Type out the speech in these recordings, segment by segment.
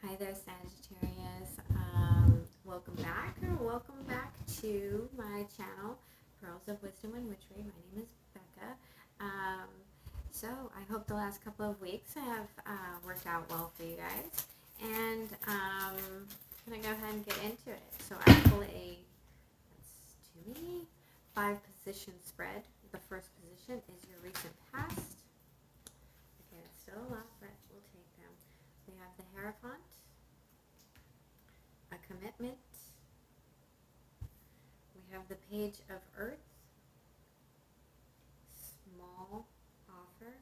Hi there, Sagittarius. Welcome back to my channel, Pearls of Wisdom and Witchery. My name is Becca. Um, so I hope the last couple of weeks have worked out well for you guys. And I'm gonna go ahead and get into it. So I pull that's to me, 5 position spread. The first position is your recent past. Okay, that's still a lot, but we'll take them. We have the Hierophant, a commitment. We have the Page of Earth, small offer,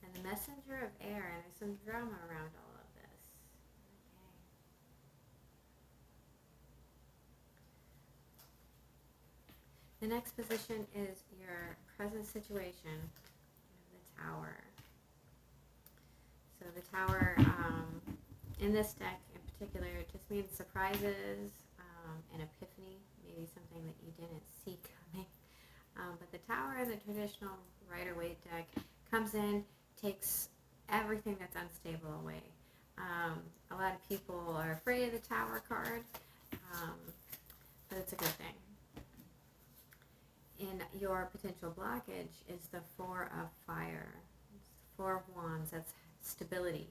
and the Messenger of Air. And there's some drama around all of this. Okay. The next position is your present situation, the Tower. So the Tower, in this deck in particular, it just means surprises, an epiphany, maybe something that you didn't see coming. But the Tower in the traditional Rider-Waite deck comes in, takes everything that's unstable away. A lot of people are afraid of the Tower card, but it's a good thing. In your potential blockage is the Four of Fire. It's the Four of Wands. That's stability.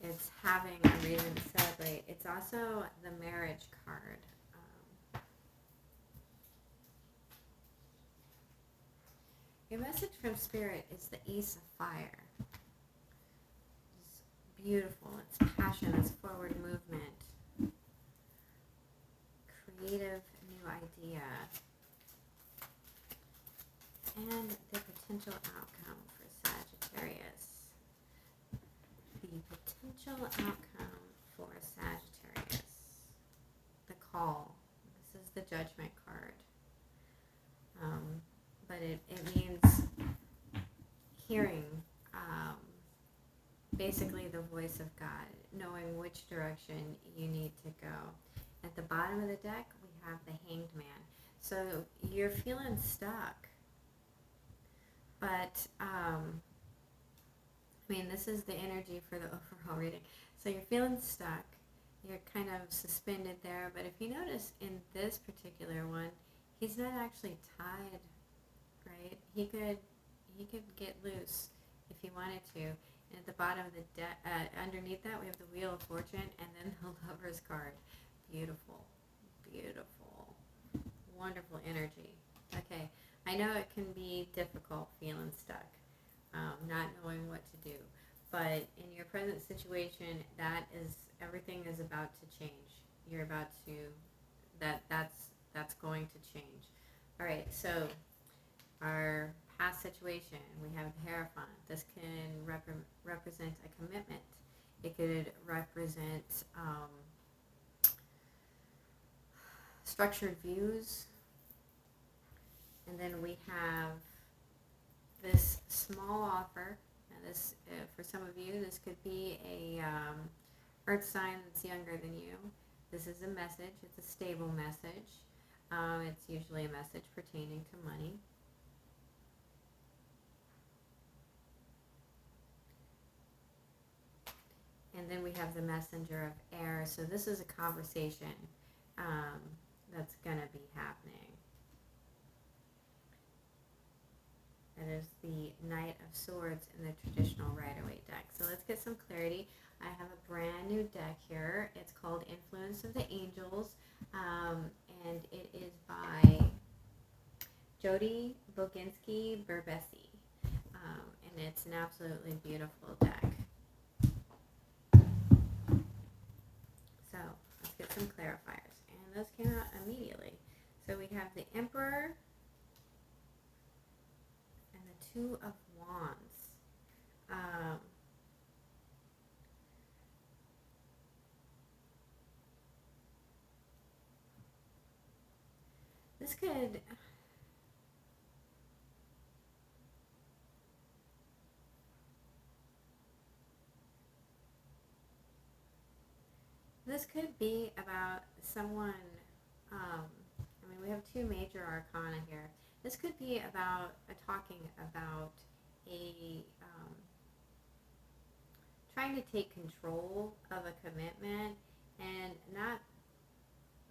It's having a reason to celebrate. It's also the marriage card. Your message from Spirit is the Ace of Fire. It's beautiful. It's passion. It's forward movement. Creative new idea. And the potential outcome for Sagittarius. The potential outcome for Sagittarius. The call. This is the Judgment card. But it means hearing basically the voice of God, knowing which direction you need to go. At the bottom of the deck, we have the Hanged Man. So you're feeling stuck. But, this is the energy for the overall reading. So you're feeling stuck. You're kind of suspended there. But if you notice in this particular one, he's not actually tied, right? He could get loose if he wanted to. And at the bottom of the deck, underneath that, we have the Wheel of Fortune and then the Lover's card. Beautiful, beautiful, wonderful energy. Okay, I know it can be difficult feeling stuck, not knowing what to do. But in your present situation, everything is about to change. You're about to, that's going to change. All right, so our past situation, we have the Hierophant. This can represent a commitment. It could represent structured views. And then we have this small offer. Now this, for some of you, this could be a earth sign that's younger than you. This is a message. It's a stable message. It's usually a message pertaining to money. And then we have the Messenger of Air. So this is a conversation that's going to be happening. That is the Knight of Swords in the traditional Rider-Waite deck. So let's get some clarity. I have a brand new deck here. It's called Influence of the Angels, and it is by Jody Boginski Berbesi, and it's an absolutely beautiful deck. So let's get some clarifiers, and those came out immediately. So we have the Emperor and the Two of Wands. This could be about someone, we have two major arcana here. This could be about talking about trying to take control of a commitment and not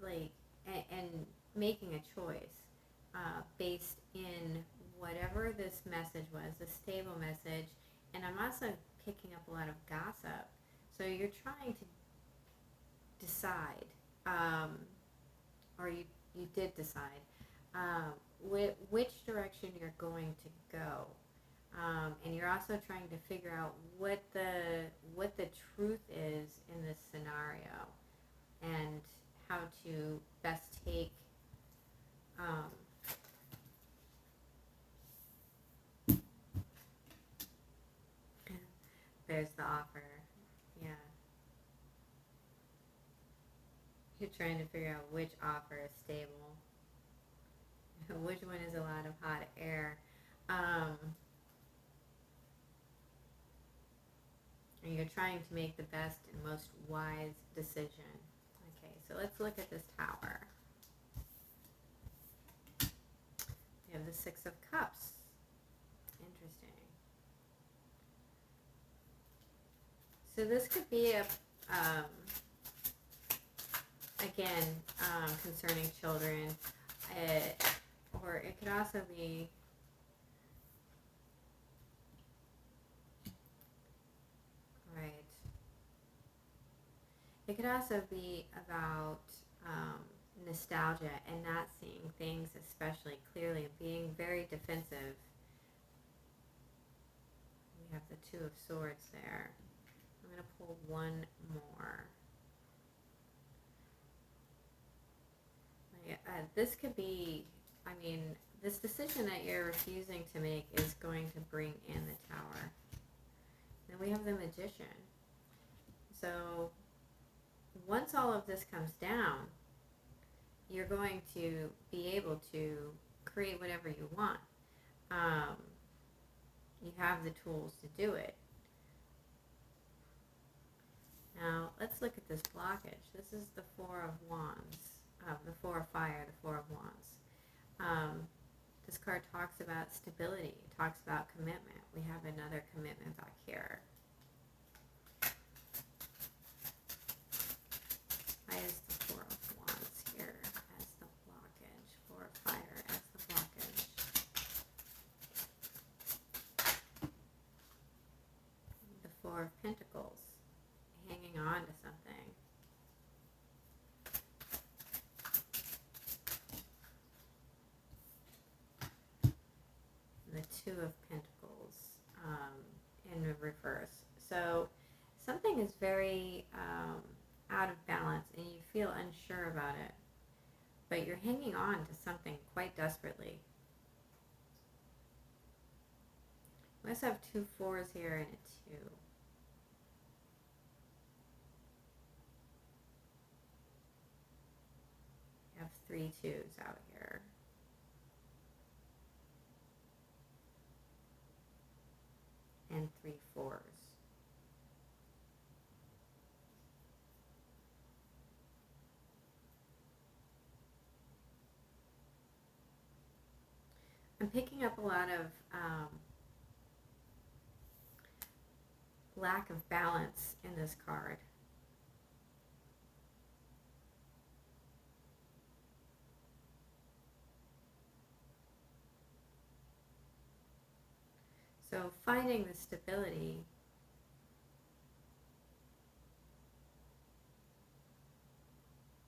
like and making a choice based in whatever this message was, a stable message. And I'm also picking up a lot of gossip. So you're trying to decide, or you did decide which direction you're going to go. And you're also trying to figure out what the truth is in this scenario, and how to best take there's the offer. Yeah. You're trying to figure out which offer is stable, which one is a lot of hot air. And you're trying to make the best and most wise decision. Okay, so let's look at this tower. We have the Six of Cups. Interesting. So this could be concerning children, or it could also be right. It could also be about nostalgia and not seeing things especially clearly, being very defensive. We have the Two of Swords there. I'm going to pull one more. This could be, this decision that you're refusing to make is going to bring in the Tower. Then we have the Magician. So once all of this comes down, you're going to be able to create whatever you want. You have the tools to do it. Now, let's look at this blockage. This is the Four of Wands, the Four of Fire, the Four of Wands. This card talks about stability, talks about commitment. We have another commitment back here. Why is the Four of Wands here as the blockage? Four of Fire as the blockage. The Four of Pentacles, hanging on to something. The Two of Pentacles in reverse. So something is very out of balance and you feel unsure about it, but you're hanging on to something quite desperately. We also have two fours here and a two. We have three twos out here. And three fours. I'm picking up a lot of lack of balance in this card. So finding the stability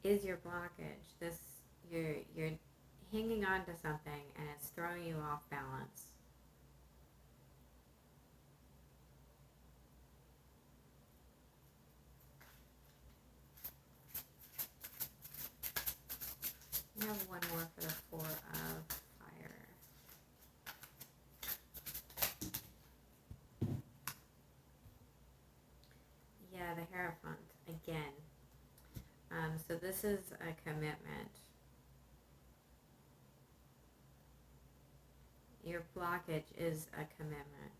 is your blockage. This you're hanging on to something and it's throwing you off balance. We have one more for the Four of Fire. Yeah, the Hierophant again. So this is a commitment. Your blockage is a commitment.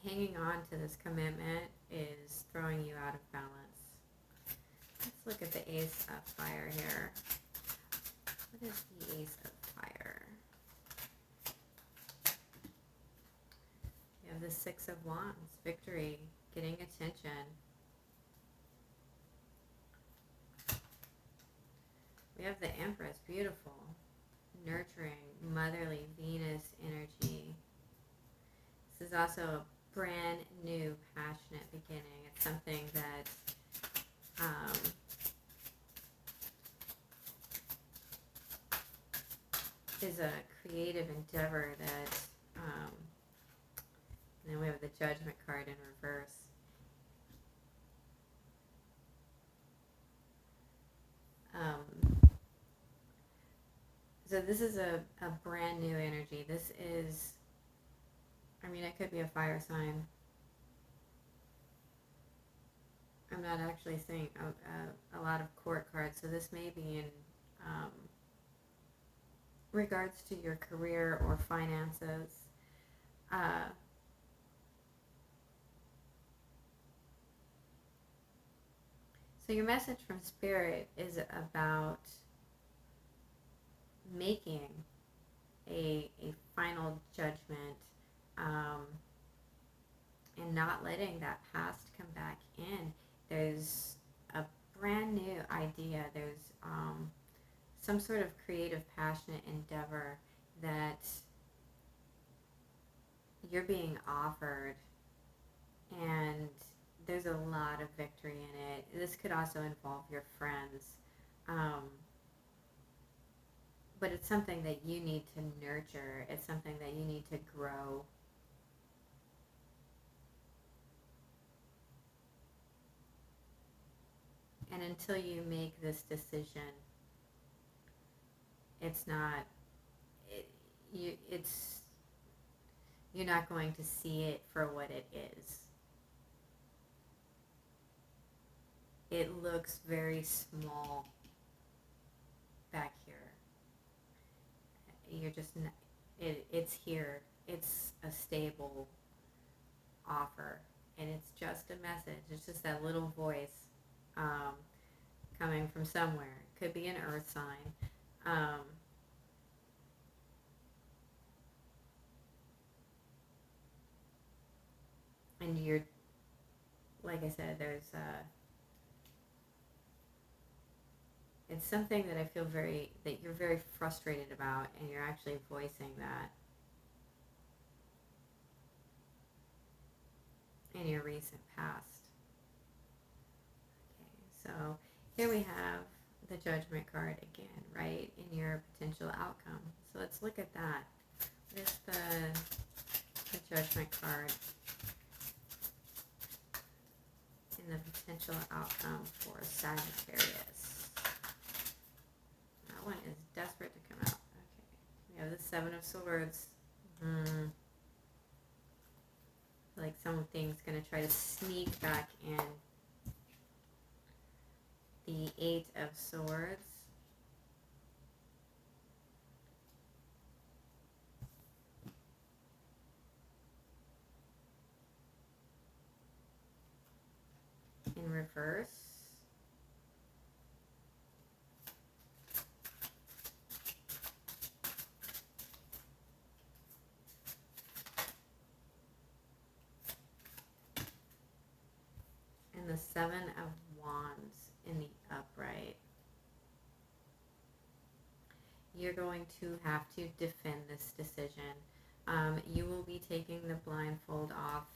Hanging on to this commitment is throwing you out of balance. Let's look at the Ace of Fire here. What is the Ace of Six of Wands, victory, getting attention. We have the Empress, beautiful, nurturing, motherly Venus energy. This is also a brand new, passionate beginning. It's something that is a creative endeavor that, and then we have the Judgment card in reverse. So this is a brand new energy. This is, I mean, it could be a fire sign. I'm not actually seeing a lot of court cards, so this may be in regards to your career or finances. So your message from Spirit is about making a final judgment, and not letting that past come back in. There's a brand new idea. There's some sort of creative, passionate endeavor that you're being offered, and there's a lot of victory in it. This could also involve your friends, but it's something that you need to nurture. It's something that you need to grow. And until you make this decision, it's not, you're not going to see it for what it is. It looks very small back here. You're just, it's here. It's a stable offer, and it's just a message. It's just that little voice coming from somewhere. It could be an earth sign. And you're, like I said, there's it's something that I feel that you're very frustrated about, and you're actually voicing that in your recent past. Okay, so here we have the Judgment card again, right, in your potential outcome. So let's look at that. What is the Judgment card in the potential outcome for Sagittarius? That one is desperate to come out. Okay, we have the Seven of Swords. Like something's going to try to sneak back in. The Eight of Swords. In reverse. And the Seven of Wands in the upright. You're going to have to defend this decision. You will be taking the blindfold off.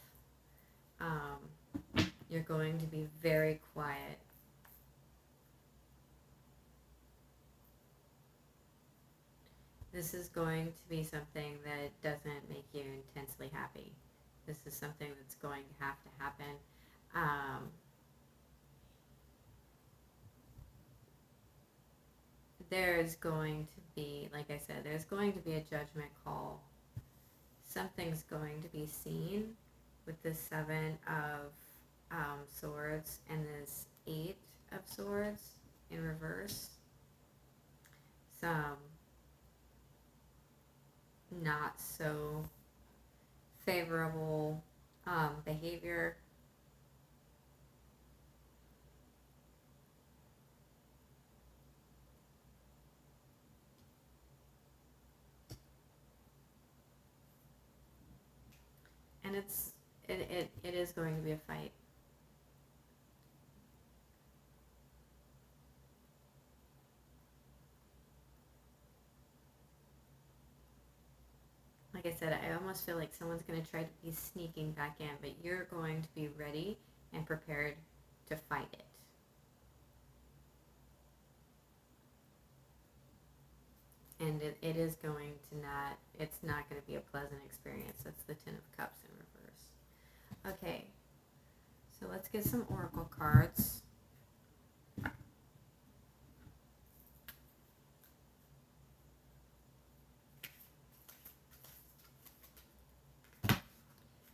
You're going to be very quiet. This is going to be something that doesn't make you intensely happy. This is something that's going to have to happen. There's going to be, like I said, there's going to be a judgment call. Something's going to be seen with this Seven of Swords and this Eight of Swords in reverse. Some not so favorable behavior. And it's It is going to be a fight. Like I said, I almost feel like someone's going to try to be sneaking back in, but you're going to be ready and prepared to fight it. And it is going to not, it's not going to be a pleasant experience. That's the Ten of Cups in reverse. Okay, so let's get some oracle cards.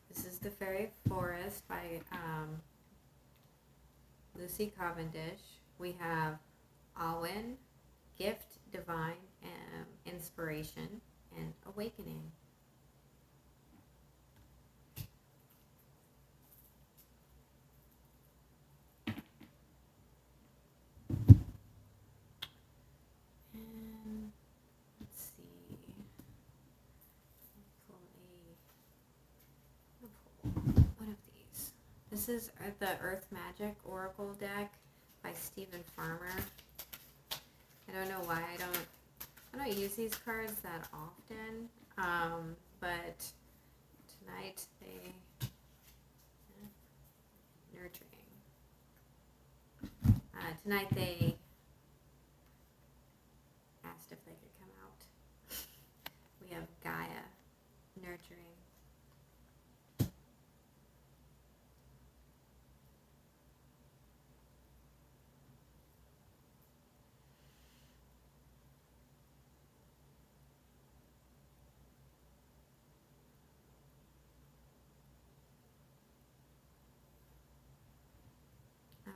This is The Fairy Forest by Lucy Cavendish. We have Awen, Gift, Divine, Inspiration, and Awakening. And let's see. Pull one of these. This is the Earth Magic Oracle deck by Stephen Farmer. I don't know why I don't use these cards that often, but tonight nurturing. Tonight they asked if they could come out. We have Gaia, nurturing.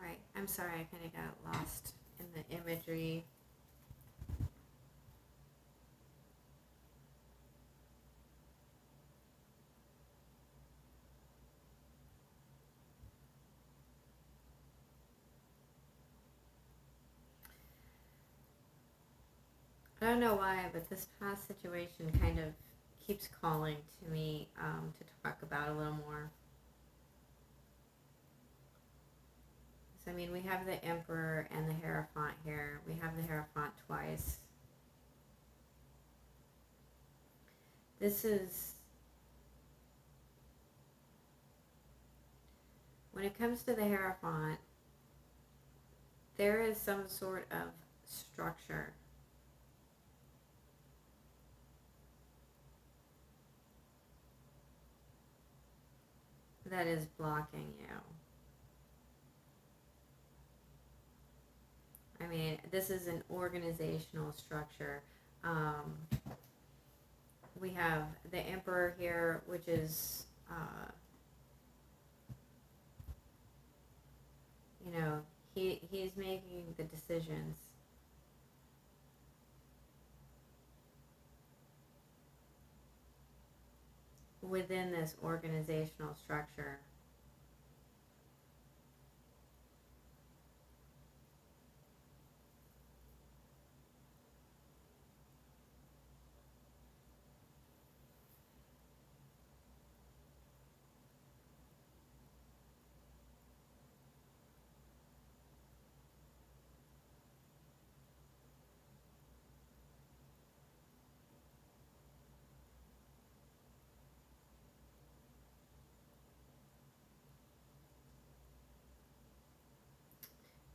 Alright, I'm sorry I kind of got lost in the imagery. I don't know why, but this past situation kind of keeps calling to me to talk about a little more. So, I mean, we have the Emperor and the Hierophant here. We have the Hierophant twice. This is, when it comes to the Hierophant, there is some sort of structure that is blocking you. I mean, this is an organizational structure. We have the Emperor here, which is, he's making the decisions. Within this organizational structure.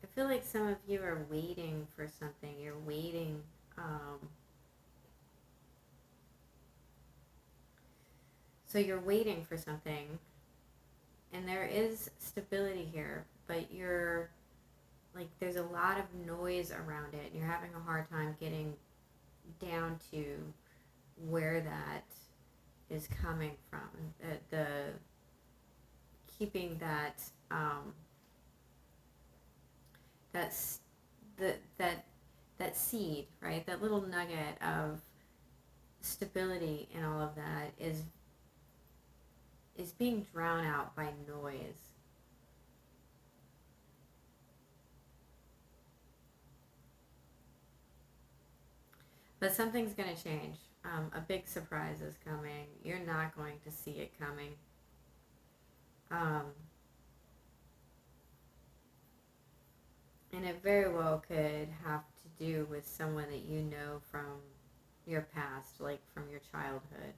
I feel like some of you are waiting for something. You're waiting. So you're waiting for something, and there is stability here, but you're like, there's a lot of noise around it, and you're having a hard time getting down to where that is coming from. The keeping that that seed, right? That little nugget of stability in all of that is being drowned out by noise. But something's going to change. A big surprise is coming. You're not going to see it coming. Um, and it very well could have to do with someone that you know from your past, like from your childhood.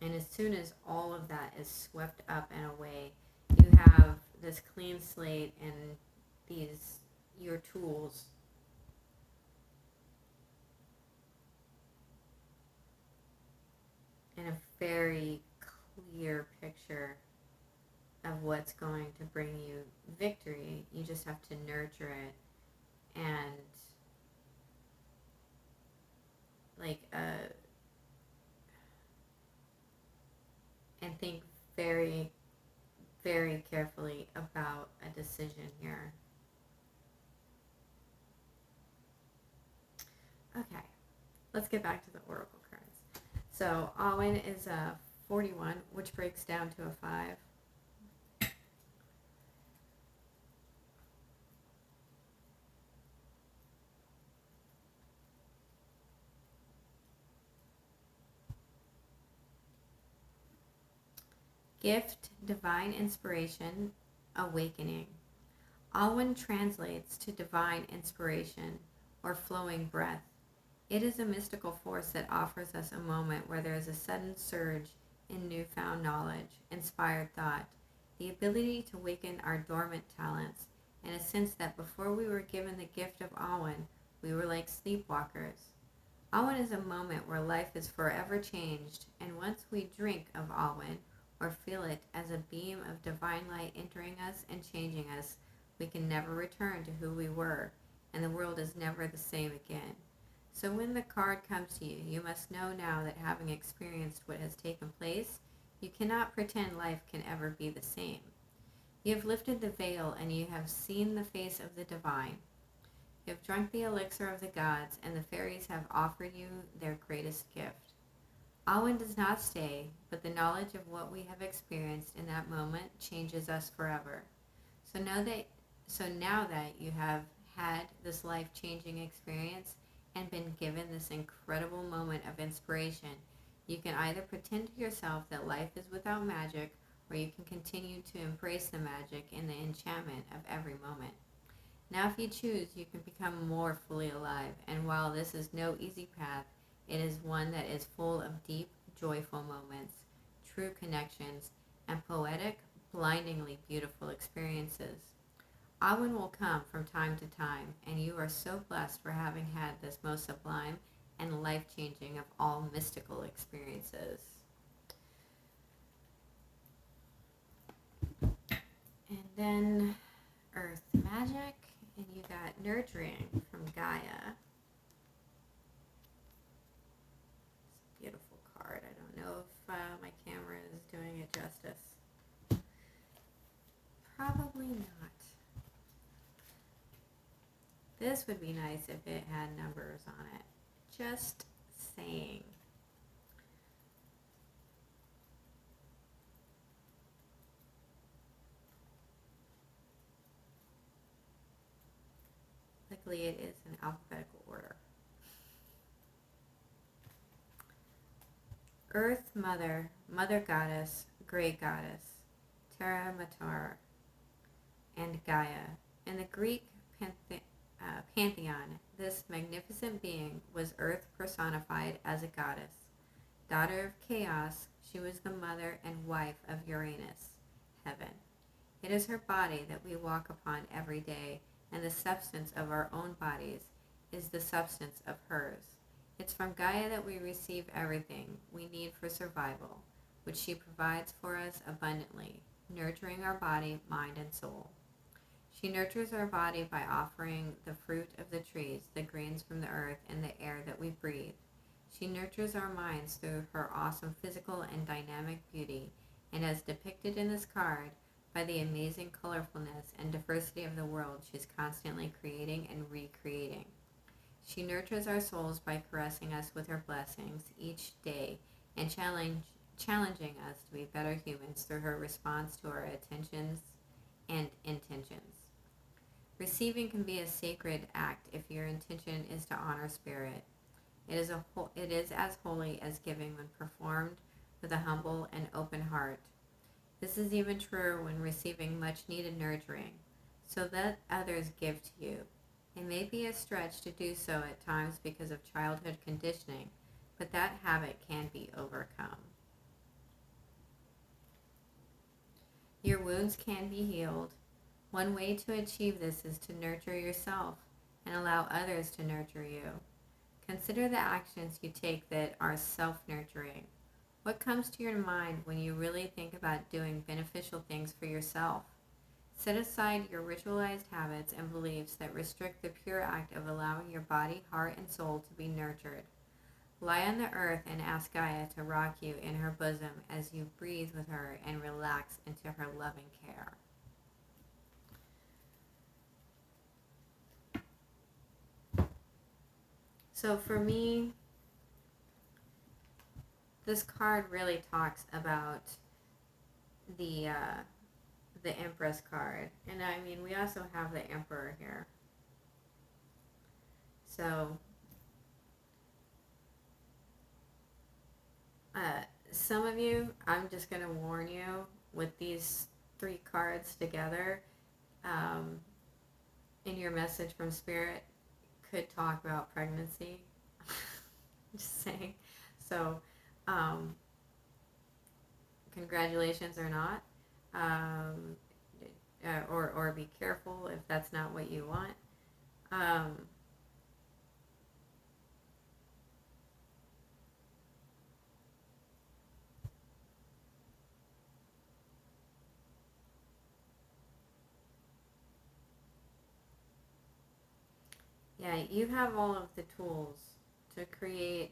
And as soon as all of that is swept up and away, you have this clean slate and these, your tools, and a very clear picture of what's going to bring you victory. You just have to nurture it and like and think very, very carefully about a decision here. Okay, let's get back to the oracle cards. So Alwyn is a 41, which breaks down to a 5. Gift, divine inspiration, awakening. Alwyn translates to divine inspiration or flowing breath. It is a mystical force that offers us a moment where there is a sudden surge in newfound knowledge, inspired thought, the ability to waken our dormant talents, and a sense that before we were given the gift of Alwyn, we were like sleepwalkers. Alwyn is a moment where life is forever changed, and once we drink of Alwyn, or feel it as a beam of divine light entering us and changing us, we can never return to who we were, and the world is never the same again. So when the card comes to you, you must know now that having experienced what has taken place, you cannot pretend life can ever be the same. You have lifted the veil and you have seen the face of the divine. You have drunk the elixir of the gods, and the fairies have offered you their greatest gift. Alwyn does not stay, but the knowledge of what we have experienced in that moment changes us forever. So now that you have had this life-changing experience and been given this incredible moment of inspiration, you can either pretend to yourself that life is without magic, or you can continue to embrace the magic and the enchantment of every moment. Now if you choose, you can become more fully alive, and while this is no easy path, it is one that is full of deep, joyful moments, true connections, and poetic, blindingly beautiful experiences. Alwyn will come from time to time, and you are so blessed for having had this most sublime and life-changing of all mystical experiences. And then Earth Magic, and you got Nurturing from Gaia. It's a beautiful card. I don't know if my camera is doing it justice. Probably not. This would be nice if it had numbers on it. Just saying. Luckily, it is in alphabetical order. Earth Mother, Mother Goddess, Great Goddess, Terra Mater, and Gaia. In the Greek pantheon, this magnificent being was Earth personified as a goddess. Daughter of chaos, she was the mother and wife of Uranus, heaven. It is her body that we walk upon every day, and the substance of our own bodies is the substance of hers. It's from Gaia that we receive everything we need for survival, which she provides for us abundantly, nurturing our body, mind, and soul. She nurtures our body by offering the fruit of the trees, the grains from the earth, and the air that we breathe. She nurtures our minds through her awesome physical and dynamic beauty, and as depicted in this card, by the amazing colorfulness and diversity of the world she's constantly creating and recreating. She nurtures our souls by caressing us with her blessings each day and challenging us to be better humans through her response to our attentions and intentions. Receiving can be a sacred act if your intention is to honor spirit. It is as holy as giving when performed with a humble and open heart. This is even true when receiving much needed nurturing, so that others give to you. It may be a stretch to do so at times because of childhood conditioning, but that habit can be overcome. Your wounds can be healed. One way to achieve this is to nurture yourself and allow others to nurture you. Consider the actions you take that are self-nurturing. What comes to your mind when you really think about doing beneficial things for yourself? Set aside your ritualized habits and beliefs that restrict the pure act of allowing your body, heart, and soul to be nurtured. Lie on the earth and ask Gaia to rock you in her bosom as you breathe with her and relax into her loving care. So for me, this card really talks about the Empress card. And I mean, we also have the Emperor here. So, some of you, I'm just going to warn you, with these 3 cards together, in your message from Spirit, could talk about pregnancy. Just saying. So, congratulations or not. Or be careful if that's not what you want. Yeah, you have all of the tools to create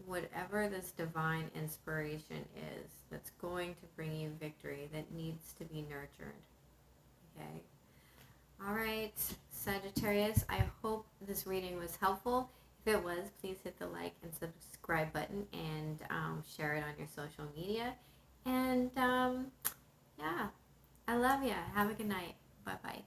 whatever this divine inspiration is that's going to bring you victory, that needs to be nurtured. Okay? All right, Sagittarius, I hope this reading was helpful. If it was, please hit the like and subscribe button and share it on your social media. And yeah, I love you. Have a good night. Bye-bye.